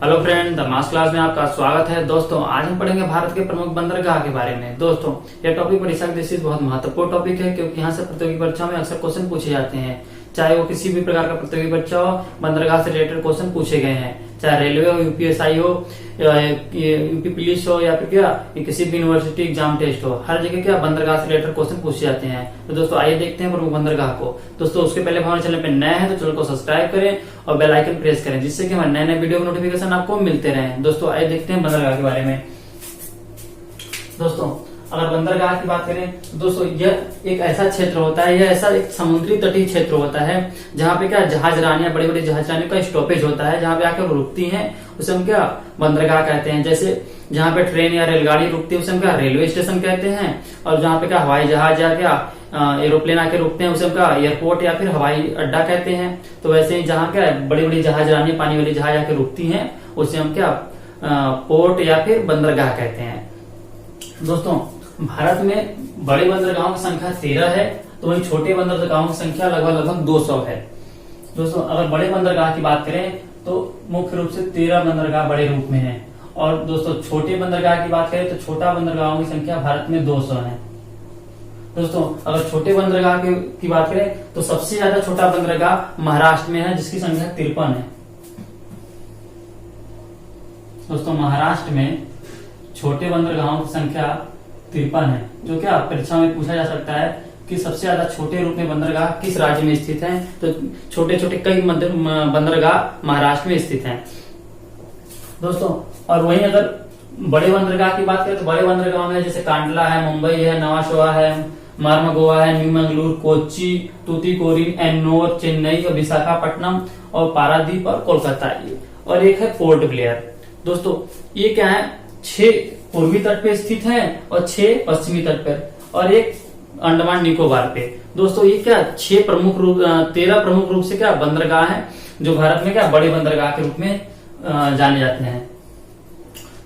Hello friend, the mass class में आपका स्वागत है। दोस्तों, आज हम पढ़ेंगे भारत के प्रमुख बंदरगाह के बारे में। दोस्तों, यह टॉपिक परीक्षा की दृष्टि से बहुत महत्वपूर्ण टॉपिक है, क्योंकि यहाँ से प्रतियोगी परीक्षाओं में अक्सर क्वेश्चन पूछे जाते हैं। चाहे वो किसी भी प्रकार का प्रतियोगी परीक्षा हो, बंदरगाह से रिलेटेड क्वेश्चन पूछे गए हैं। चाहे रेलवे हो, यूपीएसआई हो, यूपी पुलिस हो, या फिर क्या किसी भी यूनिवर्सिटी एग्जाम टेस्ट हो, हर जगह क्या बंदरगाह से रिलेटेड क्वेश्चन पूछे जाते हैं। तो दोस्तों, आइए देखते हैं प्रमुख बंदरगाह को। दोस्तों, उसके पहले हमारे चैनल पे नए हैं तो चैनल को सब्सक्राइब करें और बेल आइकन प्रेस करें, जिससे कि हमारे नए नए वीडियो नोटिफिकेशन आपको मिलते रहें। दोस्तों, आइए देखते हैं बंदरगाह के बारे में। दोस्तों, अगर बंदरगाह की बात करें तो दोस्तों, यह एक ऐसा क्षेत्र होता है, यह ऐसा एक समुद्री तटीय क्षेत्र होता है जहाँ पे क्या जहाज रानियां, बड़ी बड़ी जहाज रानियों का स्टॉपेज होता है, जहाँ पे आकर रुकती हैं, उसे हम क्या बंदरगाह कहते हैं। जैसे जहाँ पे ट्रेन या रेलगाड़ी रुकती है उसे हम क्या रेलवे स्टेशन कहते हैं, और जहाँ पे क्या हवाई जहाज या क्या एरोप्लेन आके रुकते हैं उसे हम क्या एयरपोर्ट या फिर हवाई अड्डा कहते हैं। तो वैसे ही जहाँ क्या बड़ी बड़ी जहाज रानी, पानी वाली जहाज आके रुकती हैं, उसे हम क्या पोर्ट या फिर बंदरगाह कहते हैं। दोस्तों, भारत में बड़े बंदरगाहों की संख्या 13 है, तो वहीं छोटे बंदरगाहों की संख्या लगभग 200 है। दोस्तों, अगर बड़े बंदरगाह की बात करें तो मुख्य रूप से 13 बंदरगाह बड़े रूप में हैं, और दोस्तों छोटे बंदरगाह की बात करें तो छोटा बंदरगाहों की संख्या भारत में 200 है। दोस्तों, अगर छोटे बंदरगाह की बात करें तो सबसे ज्यादा छोटा बंदरगाह महाराष्ट्र में है, जिसकी संख्या 53 है। दोस्तों, महाराष्ट्र में छोटे बंदरगाहों की संख्या 53 है, जो क्या परीक्षा में पूछा जा सकता है कि सबसे ज्यादा छोटे रूप में बंदरगाह किस राज्य में स्थित हैं। तो छोटे छोटे कई बंदरगाह महाराष्ट्र में स्थित हैं। दोस्तों, और वहीं अगर बड़े बंदरगाह की बात करें तो बड़े बंदरगाह में जैसे कांडला है, मुंबई है, नवाशोवा है, मार्मगोवा है, न्यू मंगलूर, कोच्चि, तूतीकोरिन, एन्नोर, चेन्नई और विशाखापट्टनम और पारादीप और कोलकाता, और एक है पोर्ट ब्लेयर। दोस्तों, ये क्या है, 6 पूर्वी तट पे स्थित है और 6 पश्चिमी तट पर, और एक अंडमान निकोबार पे। दोस्तों, ये क्या 13 प्रमुख रूप से क्या बंदरगाह है, जो भारत में क्या बड़े बंदरगाह के रूप में जाने जाते हैं।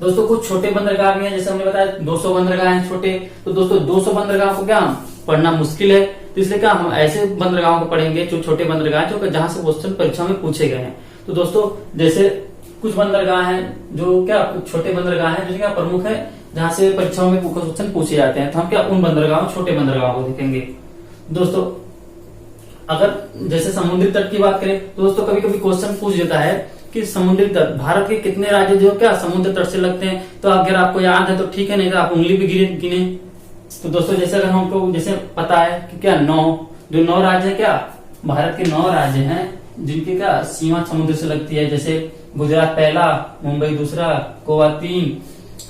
दोस्तों, कुछ छोटे बंदरगाह भी हैं, जैसे हमने बताया 200 बंदरगाह हैं छोटे। तो दोस्तों, 200 बंदरगाह को क्या पढ़ना मुश्किल है, तो इसलिए क्या हम ऐसे बंदरगाहों को पढ़ेंगे जो छोटे बंदरगाह जो जहां से क्वेश्चन परीक्षा में पूछे गए हैं। तो दोस्तों, जैसे कुछ बंदरगाह हैं जो क्या जैसे क्या प्रमुख है, जहां से परीक्षाओं में क्वेश्चन पूछे जाते हैं। तो हम क्या उन बंदरगाहों, छोटे बंदरगाहों को देखेंगे। दोस्तों, अगर जैसे समुद्री तट की बात करें तो दोस्तों कभी कभी क्वेश्चन पूछ देता है कि समुद्री तट भारत के कितने राज्य जो क्या समुद्र तट से लगते हैं। तो अगर आपको याद है तो ठीक है, नहीं तो आप उंगली भी गिने। तो दोस्तों, जैसे अगर हमको जैसे पता है कि क्या 9 राज्य है, क्या भारत के 9 राज्य हैं जिनकी क्या सीमा समुद्र से लगती है। जैसे गुजरात पहला, मुंबई दूसरा, गोवा 3,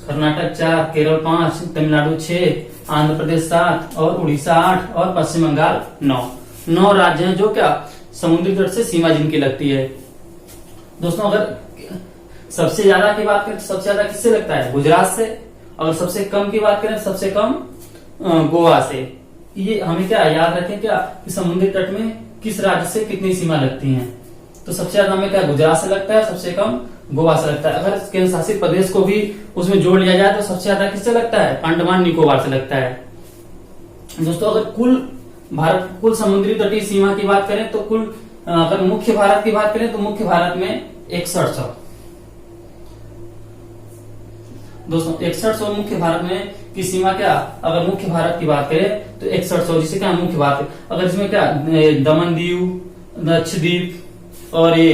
कर्नाटक 4, केरल 5, तमिलनाडु 6, आंध्र प्रदेश 7 और उड़ीसा 8 और पश्चिम बंगाल 9 राज्य हैं जो क्या समुद्री तट से सीमा जिनकी लगती है। दोस्तों, अगर सबसे ज्यादा की बात करें तो सबसे ज्यादा किससे लगता है, गुजरात से। और सबसे कम की बात करें तो सबसे कम गोवा से। ये हमें क्या याद रखें क्या कि समुद्री तट में किस राज्य से कितनी सीमा लगती है। तो सबसे ज्यादा हमें क्या गुजरात से लगता है, सबसे कम गोवा से लगता है। अगर केंद्र शासित प्रदेश को भी उसमें जोड़ लिया जाए तो सबसे ज्यादा किससे लगता है, अंडमान निकोबार से लगता है। दोस्तों, अगर कुल समुद्री तटीय सीमा की बात करें तो अगर मुख्य भारत की बात करें तो मुख्य भारत में 6100। दोस्तों, 6100 मुख्य भारत में की सीमा क्या, अगर मुख्य भारत की बात करें तो 6100, जिसे क्या मुख्य भारत। अगर इसमें क्या दमन दीव, लक्षद्वीप और ये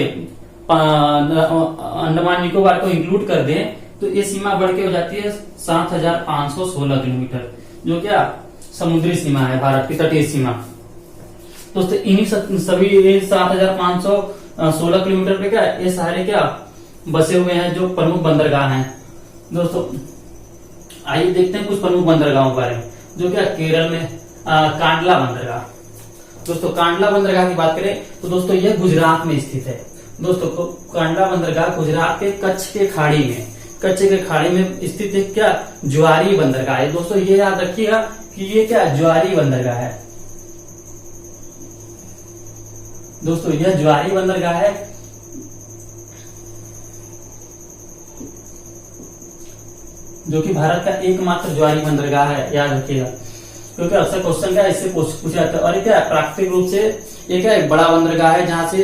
अंडमान निकोबार को इंक्लूड कर दें तो ये सीमा बढ़ के हो जाती है 7516 किलोमीटर, जो क्या समुद्री सीमा है, भारत की तटीय सीमा। दोस्तों, इन्हीं सभी 7516 किलोमीटर पे क्या ये सारे क्या बसे हुए हैं जो प्रमुख बंदरगाह हैं। दोस्तों, आइए देखते हैं कुछ प्रमुख बंदरगाहों के बारे में, जो क्या केरल में कांडला बंदरगाह। दोस्तों, कांडला बंदरगाह की बात करें तो दोस्तों यह गुजरात में स्थित है। दोस्तों, कांडला बंदरगाह गुजरात के कच्छ के खाड़ी में स्थित एक क्या ज्वारी बंदरगाह है। दोस्तों, ये याद रखिएगा कि ये क्या ज्वारी बंदरगाह है। दोस्तों, यह ज्वारी बंदरगाह है, जो कि भारत का एकमात्र ज्वारी बंदरगाह है, याद रखिएगा, क्योंकि अक्सर क्वेश्चन क्या इससे पूछा जाता है। और ये क्या प्राकृतिक रूप से ये क्या एक बड़ा बंदरगाह है, जहां से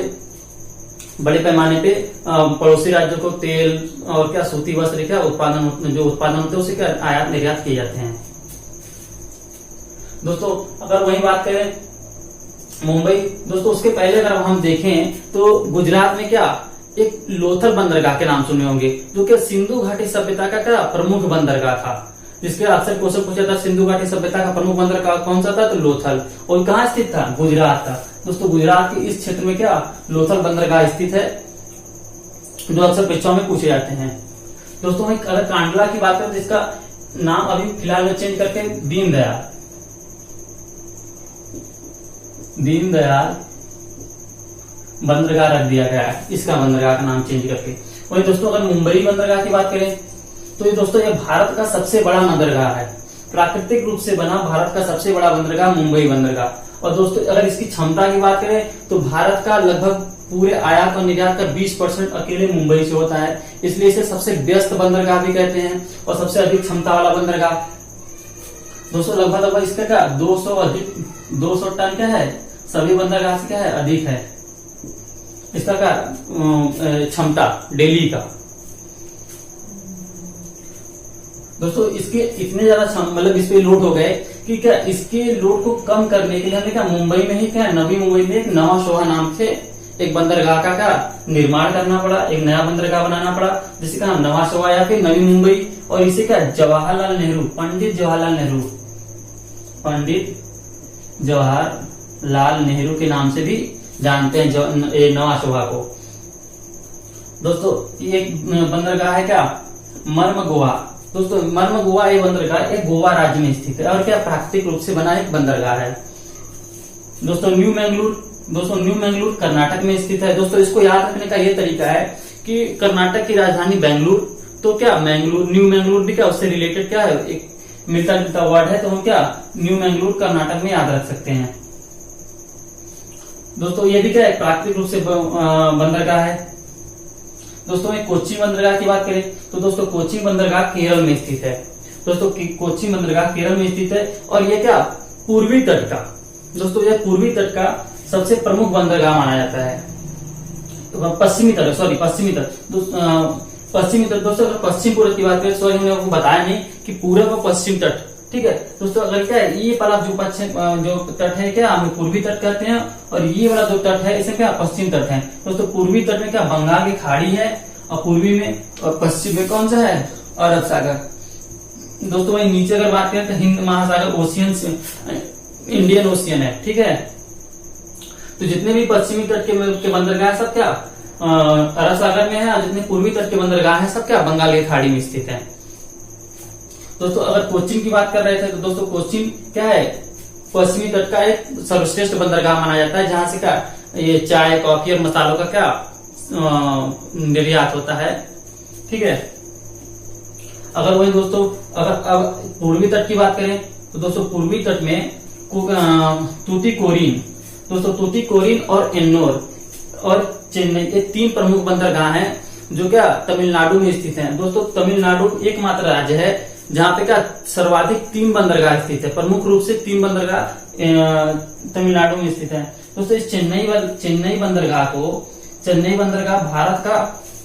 बड़े पैमाने पे पड़ोसी राज्यों को तेल और क्या सूती वस्त्र क्या उत्पादन होते हैं उसे क्या आयात निर्यात किए जाते हैं। दोस्तों अगर वही बात करें मुंबई, दोस्तों उसके पहले अगर हम देखें तो गुजरात में क्या एक लोथल बंदरगाह के नाम सुने होंगे, जो कि सिंधु घाटी सभ्यता का क्या प्रमुख बंदरगाह था, जिसके अक्सर क्वेश्चन पूछा था सिंधु घाटी सभ्यता का प्रमुख बंदरगाह कौन सा था, तो लोथल। और कहाँ स्थित था, गुजरात था। दोस्तों गुजरात के इस क्षेत्र में क्या लोथल बंदरगाह स्थित है, जो अक्सर परीक्षाओं में पूछे जाते हैं। दोस्तों अगर कांडला की बात करें तो इसका नाम अभी फिलहाल में चेंज करके दीनदयाल बंदरगाह रख दिया गया है, इसका बंदरगाह का नाम चेंज करके। वही दोस्तों अगर मुंबई बंदरगाह की बात करें तो ये दोस्तों ये भारत का सबसे बड़ा बंदरगाह है, प्राकृतिक रूप से बना भारत का सबसे बड़ा बंदरगाह मुंबई बंदरगाह। और दोस्तों अगर इसकी क्षमता की बात करें तो भारत का लगभग पूरे आयात और निर्यात का 20% अकेले मुंबई से होता है, इसलिए इसे सबसे व्यस्त बंदरगाह भी कहते हैं और सबसे अधिक क्षमता वाला बंदरगाह। दोस्तों लगभग इसका क्या 200 टन क्या है, सभी बंदरगाह से क्या है अधिक है इसका क्या क्षमता डेली का। दोस्तों इसके इतने ज्यादा मतलब इस पे लोड हो गए कि क्या इसके लोड को कम करने के लिए हमें क्या मुंबई में ही क्या नवी मुंबई में एक नवा शोहा नाम से एक बंदरगाह का क्या निर्माण करना पड़ा, एक नया बंदरगाह बनाना पड़ा जिसका नाम नवा शोहा या फिर नवी मुंबई। और इसे क्या पंडित जवाहरलाल नेहरू के नाम से भी जानते हैं नवा शोहा को। दोस्तों ये बंदरगाह है क्या मर्मगोवा। दोस्तों मर्मगोवा ये बंदरगाह एक गोवा राज्य में स्थित है और क्या प्राकृतिक रूप से बना एक बंदरगाह है। दोस्तों न्यू मैंगलोर कर्नाटक में स्थित है। दोस्तों इसको याद रखने का ये तरीका है कि कर्नाटक की राजधानी बेंगलुरु, तो क्या न्यू मैंगलोर भी क्या उससे रिलेटेड क्या है एक मिलता जुलता वर्ड है, तो हम क्या न्यू मैंगलोर कर्नाटक में याद रख सकते हैं। दोस्तों ये भी क्या है प्राकृतिक रूप से बंदरगाह है। दोस्तों एक कोच्चि बंदरगाह की बात करें तो दोस्तों कोच्चि बंदरगाह केरल में स्थित है। दोस्तों कोच्चि बंदरगाह केरल में स्थित है और ये क्या पूर्वी तट का, दोस्तों ये पूर्वी तट का सबसे प्रमुख बंदरगाह माना जाता है। तो पश्चिमी तट दोस्तों अगर पश्चिम पूरब की बात करें, सॉरी मैंने आपको बताया नहीं कि पूरब और पश्चिम तट, ठीक है दोस्तों। अगर क्या है ये वाला जो पश्चिम जो तट है क्या हम पूर्वी तट कहते हैं और ये वाला जो तट है इसे क्या पश्चिम तट है। दोस्तों पूर्वी तट में क्या बंगाल की खाड़ी है और पूर्वी में और पश्चिम में कौन सा है अरब सागर। दोस्तों वही नीचे अगर बात करें तो हिंद महासागर ओशियन इंडियन ओशियन है, ठीक है। तो जितने भी पश्चिमी तट के बंदरगाह सब क्या अरब सागर में है और जितने पूर्वी तट के बंदरगाह है सब क्या बंगाल की खाड़ी में स्थित है। दोस्तों अगर कोच्चि की बात कर रहे थे तो दोस्तों कोच्चि क्या है पश्चिमी तट का एक सर्वश्रेष्ठ बंदरगाह माना जाता है, जहां से क्या ये चाय कॉफी और मसालों का क्या निर्यात होता है, ठीक है। अगर वही दोस्तों अगर अब पूर्वी तट की बात करें तो दोस्तों पूर्वी तट में तूतीकोरिन और एन्नोर और चेन्नई ये 3 प्रमुख बंदरगाह हैं जो क्या तमिलनाडु में स्थित हैं। दोस्तों तमिलनाडु एकमात्र राज्य है जहां पे क्या सर्वाधिक 3 बंदरगाह स्थित है, प्रमुख रूप से 3 बंदरगाह तमिलनाडु में स्थित है। दोस्तों इस चेन्नई बंदरगाह भारत का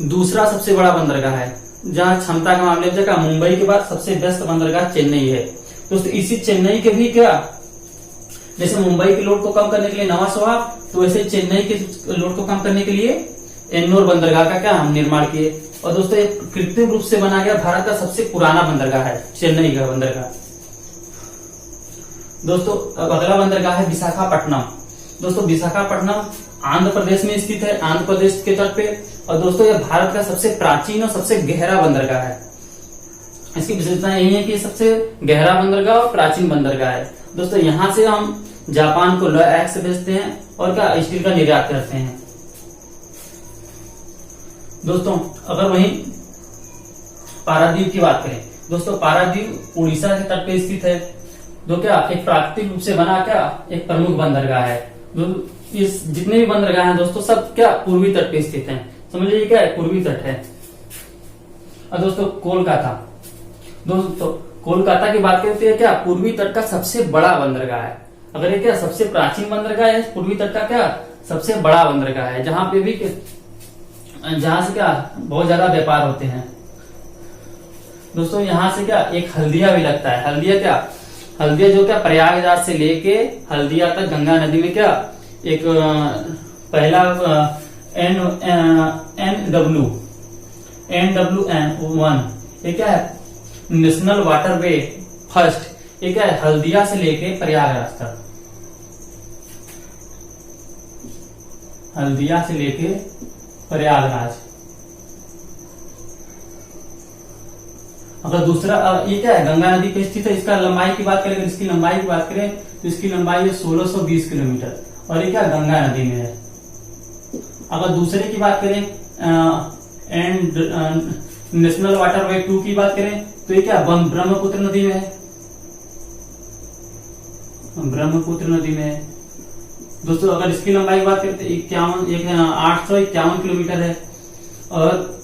दूसरा सबसे बड़ा बंदरगाह है, जहां क्षमता के मामले में क्या मुंबई के बाद सबसे व्यस्त बंदरगाह चेन्नई है। दोस्तों इसी चेन्नई के भी क्या जैसे मुंबई के लोड को कम करने के लिए नवा शोहा, तो वैसे चेन्नई के लोड को कम करने के लिए एन्नोर बंदरगाह का क्या हम निर्माण किए। और दोस्तों ये कृत्रिम रूप से बना गया भारत का सबसे पुराना बंदरगाह है चेन्नई का बंदरगाह। दोस्तों अब अगला बंदरगाह है विशाखापट्टनम। दोस्तों विशाखापट्टनम आंध्र प्रदेश में स्थित है, आंध्र प्रदेश के तट पे। और दोस्तों यह भारत का सबसे प्राचीन और सबसे गहरा बंदरगाह है। इसकी विशेषता यही है कि सबसे गहरा बंदरगाह और प्राचीन बंदरगाह है। दोस्तों यहाँ से हम जापान को लौह अयस्क भेजते हैं और क्या स्टील का निर्यात करते हैं। दोस्तों अगर वहीं पारादीप की बात करें, दोस्तों पारादीप उड़ीसा के तट पे स्थित है, जो क्या एक प्राकृतिक रूप से बना क्या एक प्रमुख बंदरगाह है। इस जितने भी बंदरगाह हैं दोस्तों सब क्या पूर्वी तट पे स्थित हैं, समझ लीजिए क्या है पूर्वी तट है। और दोस्तों कोलकाता की बात करते हैं क्या पूर्वी तट का सबसे बड़ा बंदरगाह है। अगर ये क्या सबसे प्राचीन बंदरगाह है, पूर्वी तट का क्या सबसे बड़ा बंदरगाह है, जहां पे भी जहां से क्या बहुत ज्यादा व्यापार होते हैं। दोस्तों यहाँ से क्या एक हल्दिया भी लगता है। हल्दिया जो क्या प्रयागराज से लेके हल्दिया तक गंगा नदी में क्या एक पहला NWN1 ये क्या है नेशनल वाटरवे फर्स्ट। ये क्या है हल्दिया से लेके प्रयागराज तक, हल्दिया से लेके प्रयागराज। अगर दूसरा ये क्या है गंगा नदी पे स्थित है। इसका लंबाई की बात करें, इसकी लंबाई की बात करें तो इसकी लंबाई है 1620 किलोमीटर और ये क्या गंगा नदी में है। अगर दूसरे की बात करें एंड नेशनल वाटरवे 2 की बात करें तो ये क्या ब्रह्मपुत्र नदी में है, ब्रह्मपुत्र नदी में है। दोस्तों अगर इसकी लंबाई की बात करें तो 851 किलोमीटर है। और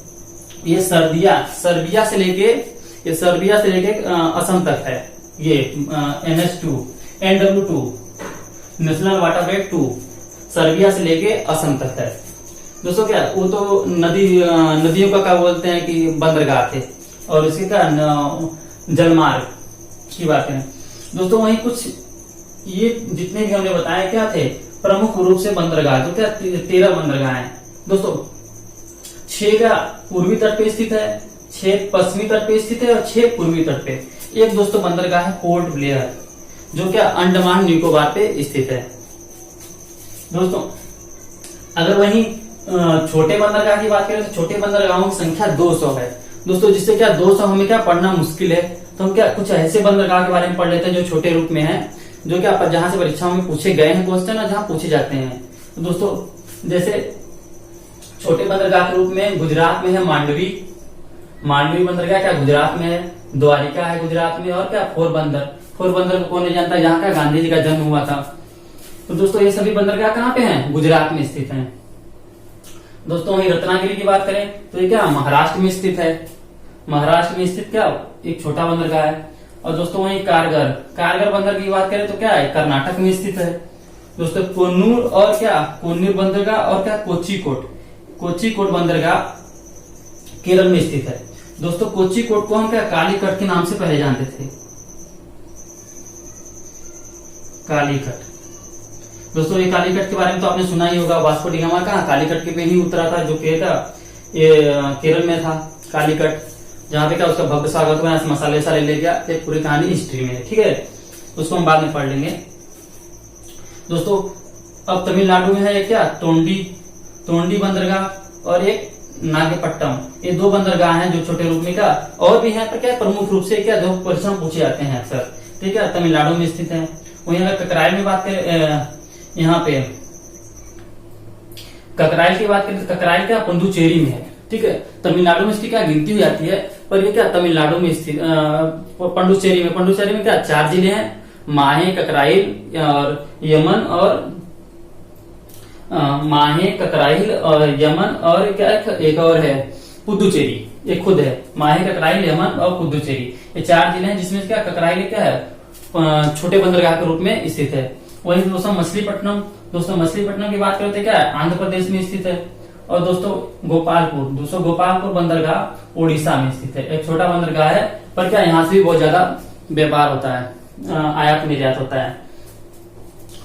ये सर्बिया से लेके असम तक है। ये NW2 नेशनल वाटरवे 2 सर्बिया से लेके असम तक है। दोस्तों क्या वो तो नदियों का क्या बोलते हैं कि बंदरगाह थे। और इसके क्या जलमार्ग की बात करें दोस्तों वहीं कुछ ये जितने भी हमने बताया क्या थे प्रमुख रूप से बंदरगाह, तो क्या 13 बंदरगाह हैं दोस्तों। 6 का पूर्वी तट पे स्थित है, 6 पश्चिमी तट पे स्थित है और 6 पूर्वी तट पे। एक दोस्तों बंदरगाह है पोर्ट ब्लेयर जो क्या अंडमान निकोबार पे स्थित है। दोस्तों अगर वहीं छोटे बंदरगाह की बात करें तो छोटे बंदरगाहों की संख्या 200 है दोस्तों, जिससे क्या 200 हमें क्या पढ़ना मुश्किल है। तो हम क्या कुछ ऐसे बंदरगाह के बारे में पढ़ लेते हैं जो छोटे रूप में है, जो क्या जहां से परीक्षाओं में पूछे गए हैं क्वेश्चन और जहां पूछे जाते हैं। तो दोस्तों जैसे छोटे बंदरगाह के रूप में गुजरात में है मांडवी बंदरगाह क्या गुजरात में है, द्वारिका है गुजरात में, और क्या पोरबंदर को कौन नहीं जानता, जहाँ का गांधी जी का जन्म हुआ था। तो दोस्तों ये सभी बंदरगाह कहाँ पे हैं, गुजरात में स्थित हैं। दोस्तों वहीं रत्नागिरी की बात करें तो ये क्या महाराष्ट्र में स्थित है। महाराष्ट्र में स्थित क्या एक छोटा बंदरगाह है। और दोस्तों वहीं कारगर बंदर की बात करें तो क्या है कर्नाटक में स्थित है। दोस्तों कोन्नूर बंदरगाह और क्या कोच्चिकोट बंदरगाह केरल में स्थित है। दोस्तों कोच्चिकोट को हम क्या कालीकट के नाम से पहले जानते थे, कालीकट। दोस्तों ये कालीकट के बारे में तो आपने सुना ही होगा, वास्को डी गामा कहाँ कालीकट के पे ही उतरा था, जो केरल में था कालीकट, जहाँ पे क्या उसका भव्य स्वागत हुआ, मसाले सारे ले गया। एक पूरी कहानी हिस्ट्री में है, ठीक है, उसको हम बाद में पढ़ लेंगे। दोस्तों अब तमिलनाडु में है क्या तोंडी बंदरगाह और एक नागपट्टनम, ये 2 बंदरगाह हैं जो छोटे रूप में क्या और भी हैं, पर क्या प्रमुख रूप से क्या जो प्रश्न पूछे जाते हैं अक्सर, ठीक है, तमिलनाडु में स्थित है। वहीं अगर ककराइल में बात करें, यहाँ पे ककराइल की बात करें तो ककराइल क्या पुडुचेरी में है, ठीक है। तमिलनाडु में इसकी क्या गिनती हो जाती है, पर ये क्या तमिलनाडु में स्थित पुडुचेरी में क्या 4 जिले हैं, माहे, ककराइल और यमन, और यमन और क्या एक और है पुडुचेरी, एक खुद है माहे, ककराइल, यमन और पुडुचेरी, ये 4 जिले हैं, जिसमें क्या ककराइल क्या है छोटे बंदरगाह के रूप में स्थित है। वहीं दोस्तों मछलीपट्टनम की बात करते क्या है आंध्र प्रदेश में स्थित है। और दोस्तों गोपालपुर बंदरगाह उड़ीसा में स्थित है, एक छोटा बंदरगाह है, पर क्या यहाँ से भी बहुत ज्यादा व्यापार होता है, आयात निर्यात होता है।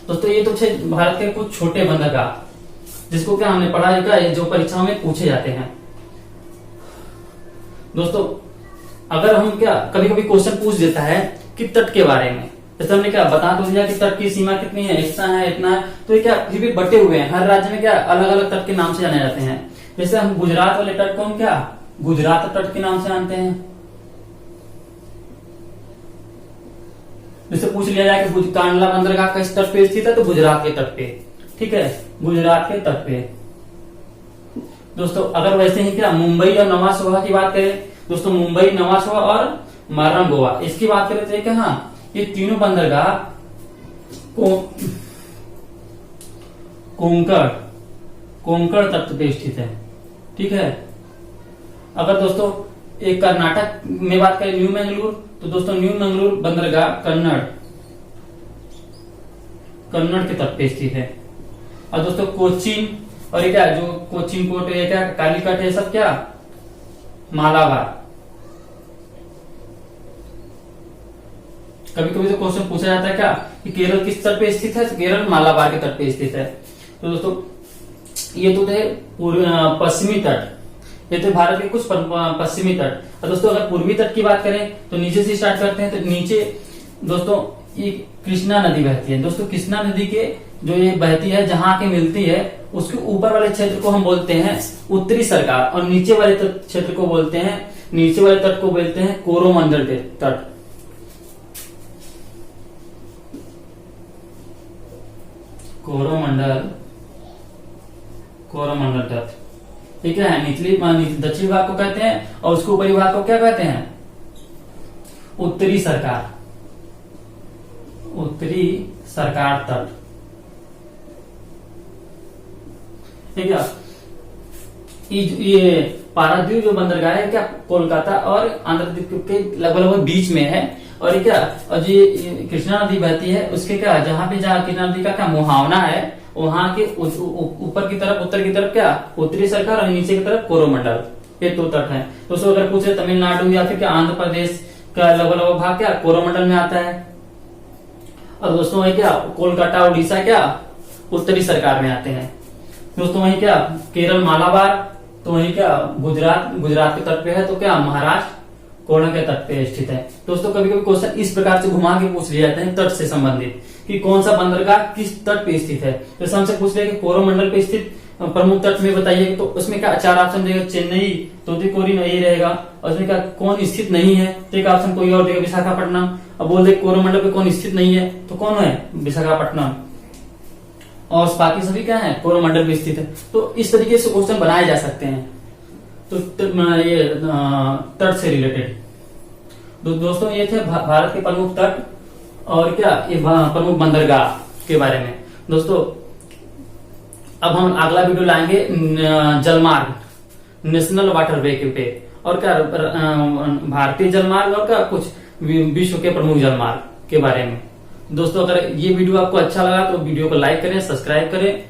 दोस्तों ये तो भारत के कुछ छोटे बंदरगाह जिसको क्या हमने पढ़ा है, जो परीक्षाओं में पूछे जाते हैं। दोस्तों अगर हम क्या कभी कभी क्वेश्चन पूछ देता है कि तट के बारे में, जैसे हमने क्या बता तो दिया कि तट की सीमा कितनी है, इतना है, इतना है, तो ये क्या फिर भी बटे हुए हैं, हर राज्य में क्या अलग अलग तट के नाम से जाने जाते हैं। जैसे हम गुजरात वाले तट को हम क्या गुजरात तट के नाम से जानते हैं। जैसे पूछ लिया जाए कि कांडला बंदरगाह किस तट पे स्थित है, तो गुजरात के तट पे, ठीक है, गुजरात के तट पे। दोस्तों अगर वैसे ही क्या मुंबई और नवा शोभा की बात करें, दोस्तों मुंबई, नवा शोभा और मारन गोवा, इसकी बात करें तो क्या हाँ ये तीनों बंदरगाह कोंकण तट पे स्थित है, ठीक है। अगर दोस्तों एक कर्नाटक में बात करें न्यू मंगलूर, तो दोस्तों न्यू मंगलूर बंदरगाह कन्नड़ के तट पे स्थित है। और दोस्तों और ये क्या जो कोचिन कोट है, क्या कालीकट है, सब क्या मालाबार। कभी कभी तो क्वेश्चन पूछा जाता है क्या कि केरल किस तट पे स्थित है, तो केरल मालाबार के तट पे स्थित है। तो दोस्तों ये तो थे पश्चिमी तट, ये तो भारत के कुछ पश्चिमी तट। और दोस्तों अगर पूर्वी तट की बात करें तो नीचे से स्टार्ट करते हैं। तो नीचे दोस्तों ये कृष्णा नदी बहती है। दोस्तों कृष्णा नदी के जो ये बहती है, जहां आके मिलती है, उसके ऊपर वाले क्षेत्र को हम बोलते हैं उत्तरी सरकार, और नीचे वाले क्षेत्र को बोलते हैं, नीचे वाले तट को बोलते हैं कोरोमंडल तट। कोरोमंडल तट ठीक है, निचली दक्षिणी भाग को कहते हैं, और उसके ऊपरी भाग को क्या कहते हैं, उत्तरी सरकार, उत्तरी सरकार तट। ठीक है, ये पारादीप जो बंदरगाह है क्या कोलकाता और आंध्रद्वीप के लगभग बीच में है। और ये क्या, और जो कृष्णा नदी बहती है उसके क्या, जहां पे जहाँ कृष्णा नदी का क्या मुहावना है, वहां के ऊपर की तरफ, उत्तर की तरफ क्या उत्तरी सरकार, और नीचे की तरफ कोरोमंडल, ये दो तट है। दोस्तों अगर पूछे तमिलनाडु या फिर क्या आंध्र प्रदेश का लगभग भाग क्या कोरोमंडल में आता है। और दोस्तों वही क्या कोलकाता उड़ीसा क्या उत्तरी सरकार में आते हैं। दोस्तों वही क्या केरल मालाबार, तो वही क्या गुजरात के तट पे है, तो क्या महाराष्ट्र कोर्ण के तट पे स्थित है। दोस्तों कभी कभी क्वेश्चन इस प्रकार से घुमा के पूछ लिए जाते हैं तट से संबंधित, कि कौन सा बंदरगाह किस तट पे स्थित है। जैसे हमसे पूछ रहे कि कोरोमंडल पे स्थित प्रमुख तट में बताइए, तो उसमें क्या चार ऑप्शन देगा, चेन्नई, तूतीकोरिन यही रहेगा। और उसमें क्या कौन स्थित नहीं है, तो एक ऑप्शन कोई और देगा विशाखापट्टनम। अब बोल दे कोरोमंडल पे कौन स्थित नहीं है, तो कौन है विशाखापट्टनम, और बाकी सभी क्या है कोरोमंडल पे स्थित है। तो इस तरीके से क्वेश्चन बनाए जा सकते हैं, तो ये तट से रिलेटेड। दोस्तों ये थे भारत के प्रमुख तट और क्या ये प्रमुख बंदरगाह के बारे में। दोस्तों अब हम अगला वीडियो लाएंगे जलमार्ग, नेशनल वाटरवे के पे, और क्या भारतीय जलमार्ग, और क्या कुछ विश्व के प्रमुख जलमार्ग के बारे में। दोस्तों अगर ये वीडियो आपको अच्छा लगा तो वीडियो को लाइक करें, सब्सक्राइब करें।